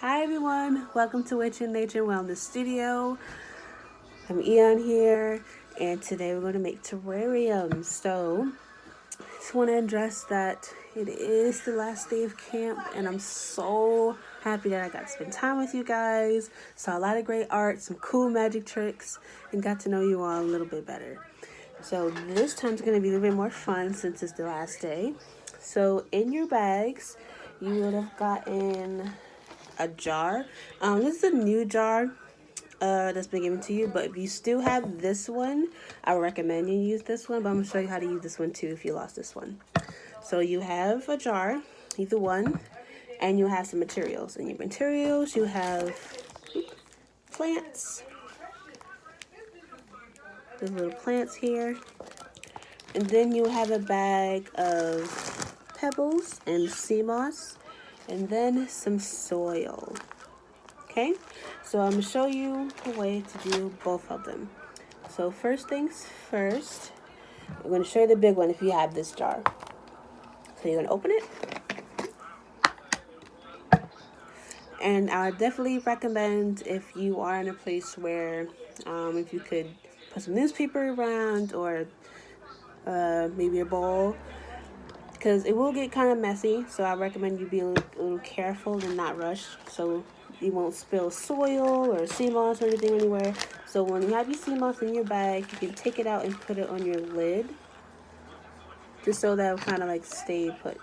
Hi everyone, welcome to Witch and Nature Wellness Studio. I'm Eon here, and today we're going to make terrariums. So, just want to address that it is the last day of camp, and I'm so happy that I got to spend time with you guys. Saw a lot of great art, some cool magic tricks, and got to know you all a little bit better. So this time's going to be a little bit more fun since it's the last day. So in your bags, you would have gotten a jar. This is a new jar that's been given to you, but if you still have this one, I recommend you use this one, but I'm going to show you how to use this one too if you lost this one. So you have a jar, either one, and you have some materials. In your materials, you have plants. There's little plants here. And then you have a bag of pebbles and sea moss, and then some soil. Okay, so I'm going to show you a way to do both of them. So first things first, I'm going to show you the big one if you have this jar. So you're going to open it. And I would definitely recommend, if you are in a place where if you could put some newspaper around, or maybe a bowl, because it will get kind of messy. So I recommend you be a little careful and not rush, so you won't spill soil or sea moss or anything anywhere. So when you have your sea moss in your bag, you can take it out and put it on your lid, just so that it'll kind of like stay put.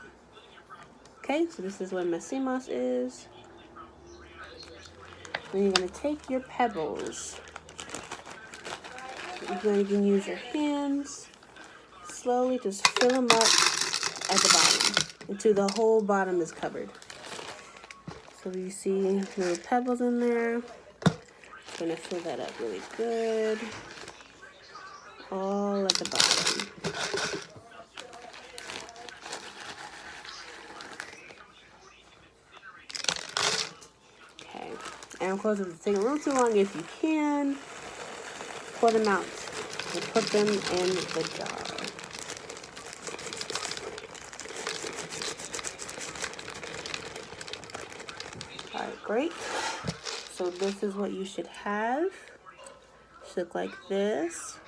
Okay, so this is where my sea moss is. Then you're going to take your pebbles. You can use your hands. Slowly just fill them up at the bottom until the whole bottom is covered. So you see little pebbles in there. I'm going to fill that up really good. All at the bottom. Okay. And of course, if it's taking a little too long, if you can, pour them out and put them in the jar. Alright, great. So this is what you should have. Should look like this.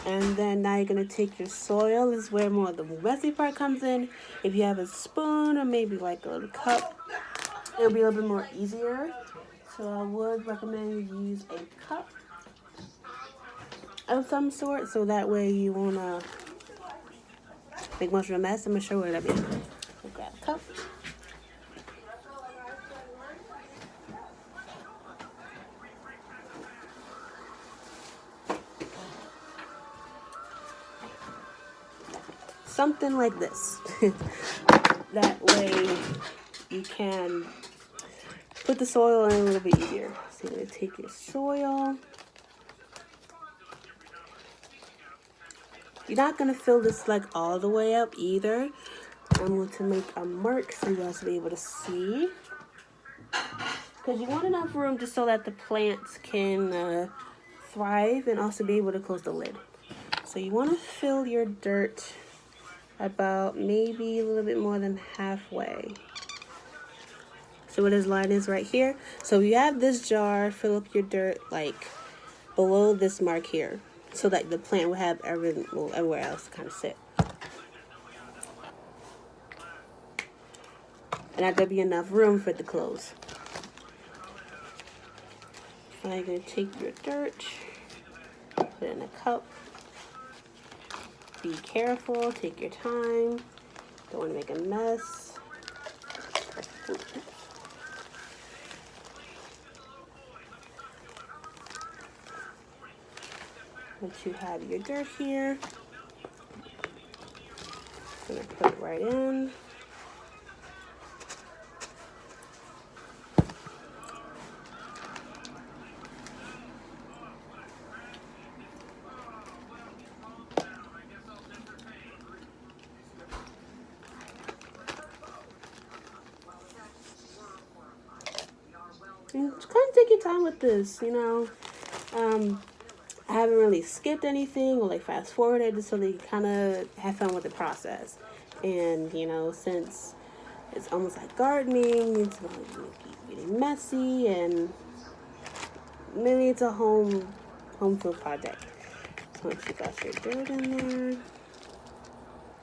And then now you're going to take your soil. This is where more of the messy part comes in. If you have a spoon or maybe like a little cup, it'll be a little bit more easier. So I would recommend you use a cup of some sort, so that way you won't make much of a mess. I'm going to show you what that is. So grab a cup. Something like this. That way you can put the soil in a little bit easier. So you're going to take your soil. You're not going to fill this like all the way up either. I'm going to make a mark so you guys will be able to see. Because you want enough room just so that the plants can thrive and also be able to close the lid. So you want to fill your dirt about maybe a little bit more than halfway. So where this line is right here. So you have this jar, fill up your dirt like below this mark here, so that the plant will have everywhere else to kind of sit. And that there'll be enough room for it to close. Now you're going to take your dirt, put it in a cup. Be careful, take your time. Don't want to make a mess. Once you have your dirt here, I'm going to put it right in. And just kind of take your time with this, you know. I haven't really skipped anything or like fast forwarded, just so that you kind of have fun with the process. And you know, since It's almost like gardening. It's not getting messy, and maybe it's a home field project. So once you got your dirt in there,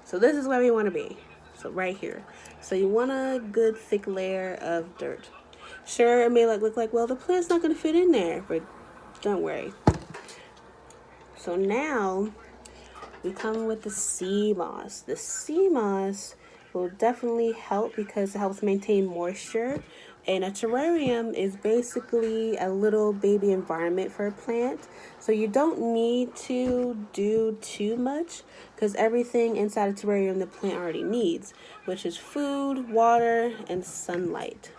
so this is where we want to be. So right here. So you want a good thick layer of dirt. Sure, it may look like, well, the plant's not going to fit in there, but don't worry. So now we come with the sea moss. The sea moss will definitely help because it helps maintain moisture. And a terrarium is basically a little baby environment for a plant. So you don't need to do too much because everything inside a terrarium the plant already needs, which is food, water, and sunlight.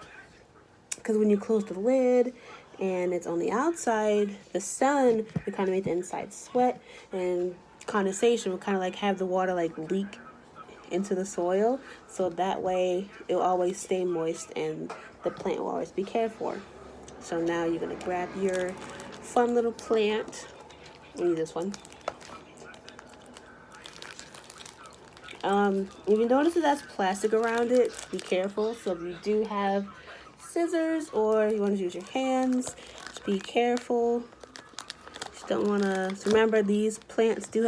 Because when you close the lid and it's on the outside, the sun will kind of make the inside sweat, and condensation will kind of like have the water like leak into the soil, so that way it will always stay moist and the plant will always be cared for. So now you're going to grab your fun little plant. I need this one. If you notice that that's plastic around it, be careful. So if you do have scissors or you want to use your hands, just be careful. Just don't want to. So remember, these plants do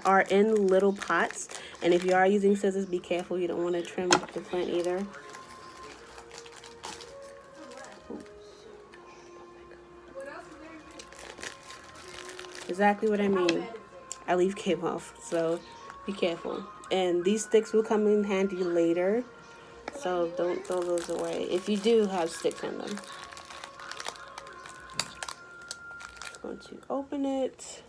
are in little pots, and if you are using scissors, be careful. You don't want to trim the plant either. Exactly what I mean. I leaf came off, so be careful. And these sticks will come in handy later, so don't throw those away if you do have sticks in them. Just going to open it.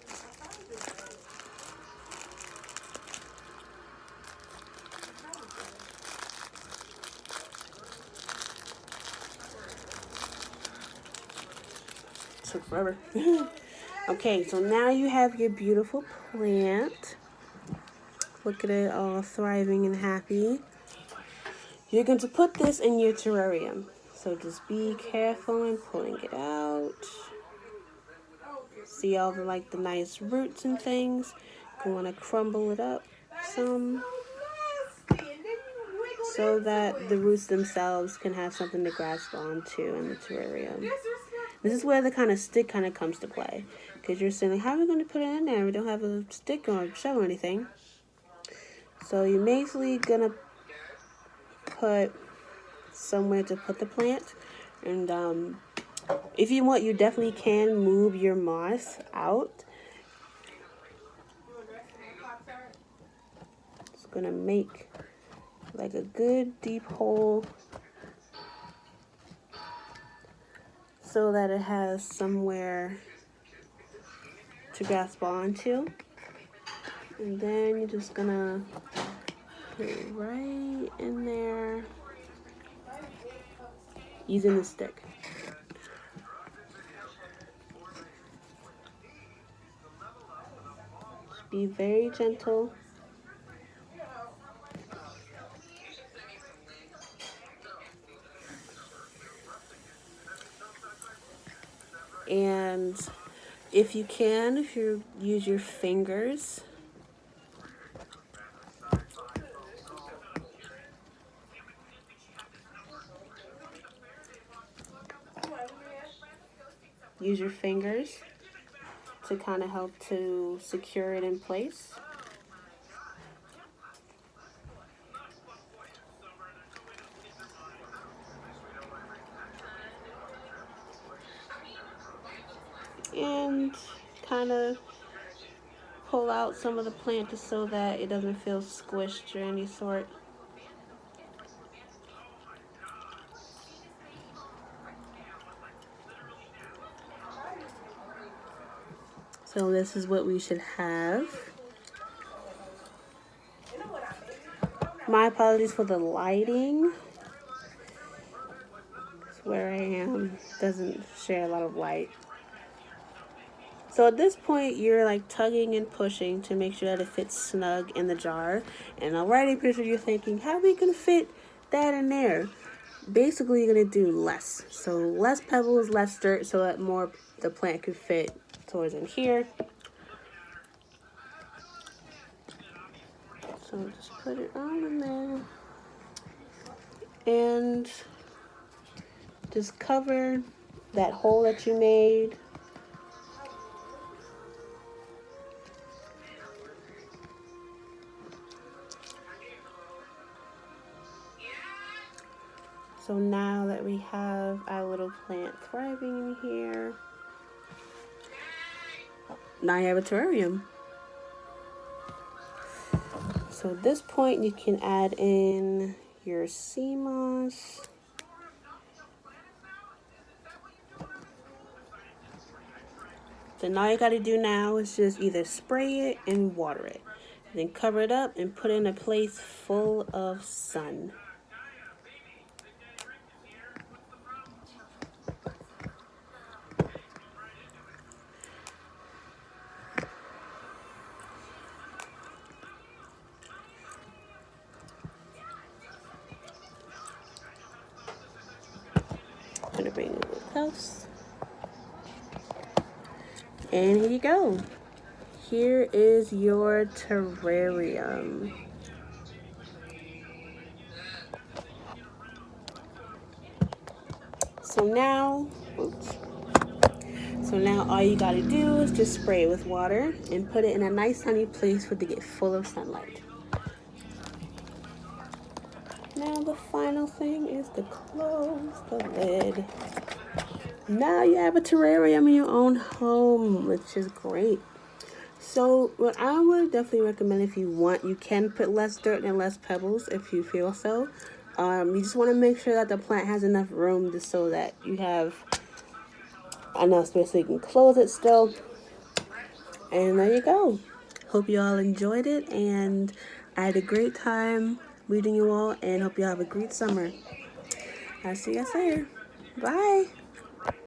Took forever. Okay, so now you have your beautiful plant. Look at it all thriving and happy. You're going to put this in your terrarium. So just be careful in pulling it out. See all the the nice roots and things. You want to crumble it up some so that the roots themselves can have something to grasp onto in the terrarium. This is where the kind of stick kind of comes to play, because you're saying, how are we going to put it in there? We don't have a stick or shell or anything. So you're basically gonna put somewhere to put the plant, and if you want, you definitely can move your moss out. It's gonna make like a good deep hole so that it has somewhere to grasp onto. And then you're just gonna put it right in there using the stick. Just be very gentle. And if you can, if you use your fingers, to kind of help to secure it in place. And kind of pull out some of the plant just so that it doesn't feel squished or any sort. So this is what we should have. My apologies for the lighting. It's where I am. Doesn't share a lot of light. So at this point, you're like tugging and pushing to make sure that it fits snug in the jar. And already pretty sure you're thinking, how are we gonna fit that in there? Basically, you're gonna do less. So less pebbles, less dirt, so that more the plant could fit towards in here. So just put it on in there. and just cover that hole that you made. So now that we have our little plant thriving in here, now you have a terrarium. So at this point you can add in your sea moss. So all you got to do now is just either spray it and water it. Then cover it up and put it in a place full of sun. I'm going to bring it a little close. And here you go. Here is your terrarium. So now all you gotta do is just spray it with water and put it in a nice sunny place for it to get full of sunlight. Now the final thing is to close the lid. Now you have a terrarium in your own home, which is great. So what I would definitely recommend, if you want, you can put less dirt and less pebbles if you feel so. You just want to make sure that the plant has enough room just so that you have enough space so you can close it still. And there you go. Hope you all enjoyed it, and I had a great time meeting you all, and hope you all have a great summer. I'll see you guys later. Bye.